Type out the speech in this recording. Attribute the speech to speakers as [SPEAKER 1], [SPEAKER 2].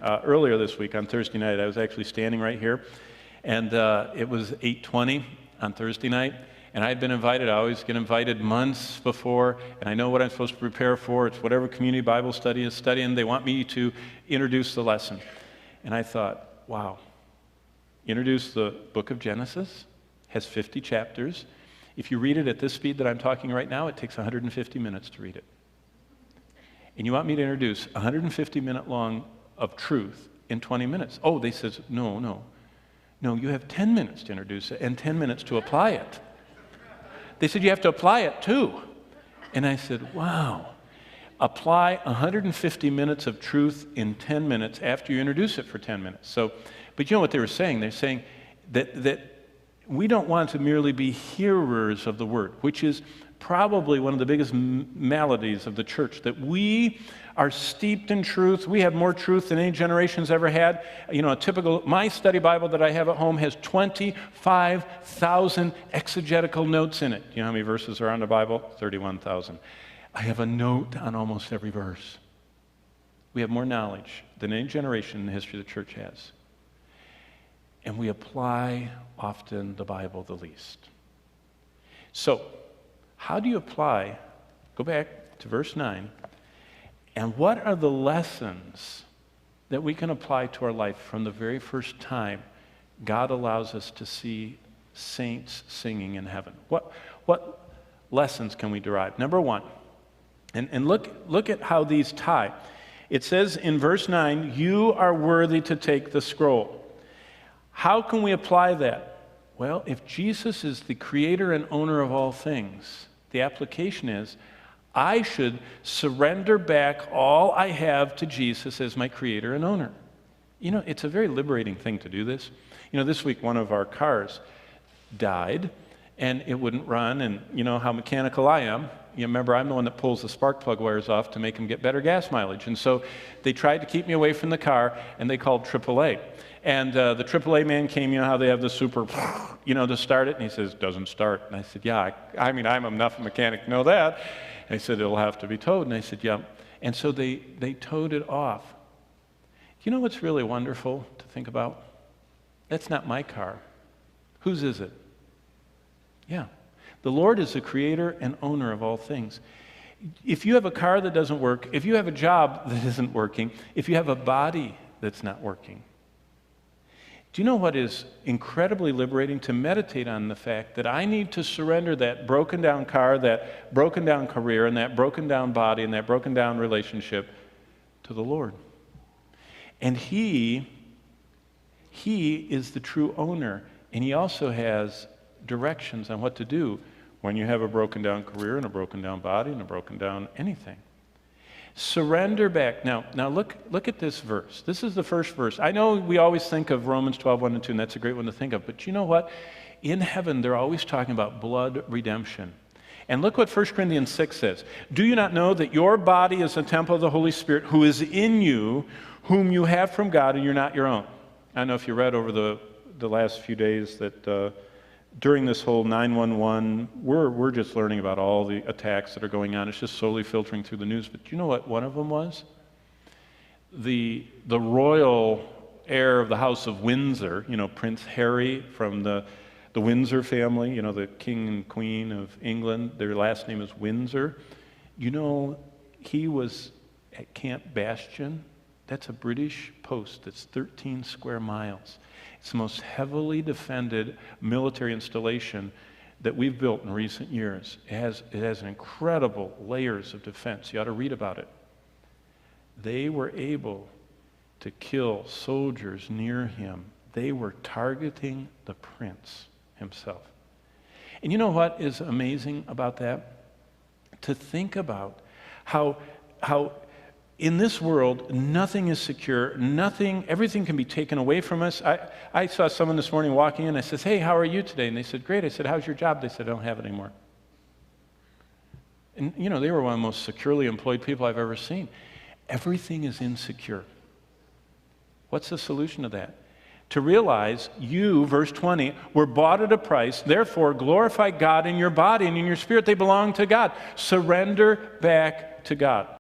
[SPEAKER 1] earlier this week on Thursday night. I was actually standing right here, and it was 8:20 on Thursday night, and I had been invited. I always get invited months before, and I know what I'm supposed to prepare for. It's whatever community Bible study is studying. They want me to introduce the lesson. And I thought, wow, introduce the book of Genesis, has 50 chapters. If you read it at this speed that I'm talking right now, it takes 150 minutes to read it. And you want me to introduce 150-minute long of truth in 20 minutes. Oh, they says, no, you have 10 minutes to introduce it and 10 minutes to apply it. They said, you have to apply it too. And I said, wow, apply 150 minutes of truth in 10 minutes after you introduce it for 10 minutes. So, but you know what they were saying? They're saying that we don't want to merely be hearers of the word, which is probably one of the biggest maladies of the church, that we are steeped in truth. We have more truth than any generation's ever had. You know, my study Bible that I have at home has 25,000 exegetical notes in it. You know how many verses are on the Bible? 31,000. I have a note on almost every verse. We have more knowledge than any generation in the history of the church has. And we apply often the Bible the least. So, how do you apply? Go back to verse 9. And what are the lessons that we can apply to our life from the very first time God allows us to see saints singing in heaven? What lessons can we derive? Number one, and look at how these tie. It says in verse 9, you are worthy to take the scroll. How can we apply that? Well, if Jesus is the creator and owner of all things, the application is, I should surrender back all I have to Jesus as my creator and owner. You know, it's a very liberating thing to do this. You know, this week one of our cars died, and it wouldn't run, and you know how mechanical I am. You remember, I'm the one that pulls the spark plug wires off to make them get better gas mileage. And so they tried to keep me away from the car, and they called AAA. And the AAA man came, you know how they have the super, you know, to start it? And he says, doesn't start. And I said, yeah, I mean, I'm enough mechanic to know that. And he said, it'll have to be towed. And I said, yeah. And so they towed it off. You know what's really wonderful to think about? That's not my car. Whose is it? Yeah. The Lord is the creator and owner of all things. If you have a car that doesn't work, if you have a job that isn't working, if you have a body that's not working, do you know what is incredibly liberating? To meditate on the fact that I need to surrender that broken down car, that broken down career, and that broken down body, and that broken down relationship to the Lord. And He is the true owner, and He also has directions on what to do when you have a broken down career and a broken down body and a broken down anything. Surrender back. Now look at this verse. This is the first verse. I know we always think of Romans 12, 1 and 2, and that's a great one to think of. But you know what? In heaven, they're always talking about blood redemption. And look what 1 Corinthians 6 says. Do you not know that your body is a temple of the Holy Spirit who is in you, whom you have from God, and you're not your own? I don't know if you read over the last few days that during this whole 9/11, we're just learning about all the attacks that are going on. It's just slowly filtering through the news. But you know what one of them was? The royal heir of the House of Windsor, you know, Prince Harry from the Windsor family, you know, the king and queen of England. Their last name is Windsor. You know, he was at Camp Bastion. That's a British post that's 13 square miles. It's the most heavily defended military installation that we've built in recent years. It has incredible layers of defense. You ought to read about it. They were able to kill soldiers near him. They were targeting the prince himself. And you know what is amazing about that? To think about how in this world, nothing is secure, everything can be taken away from us. I saw someone this morning walking in, I said, hey, how are you today? And they said, great. I said, how's your job? They said, I don't have it anymore. And you know, they were one of the most securely employed people I've ever seen. Everything is insecure. What's the solution to that? To realize you, verse 20, were bought at a price, therefore glorify God in your body and in your spirit. They belong to God. Surrender back to God.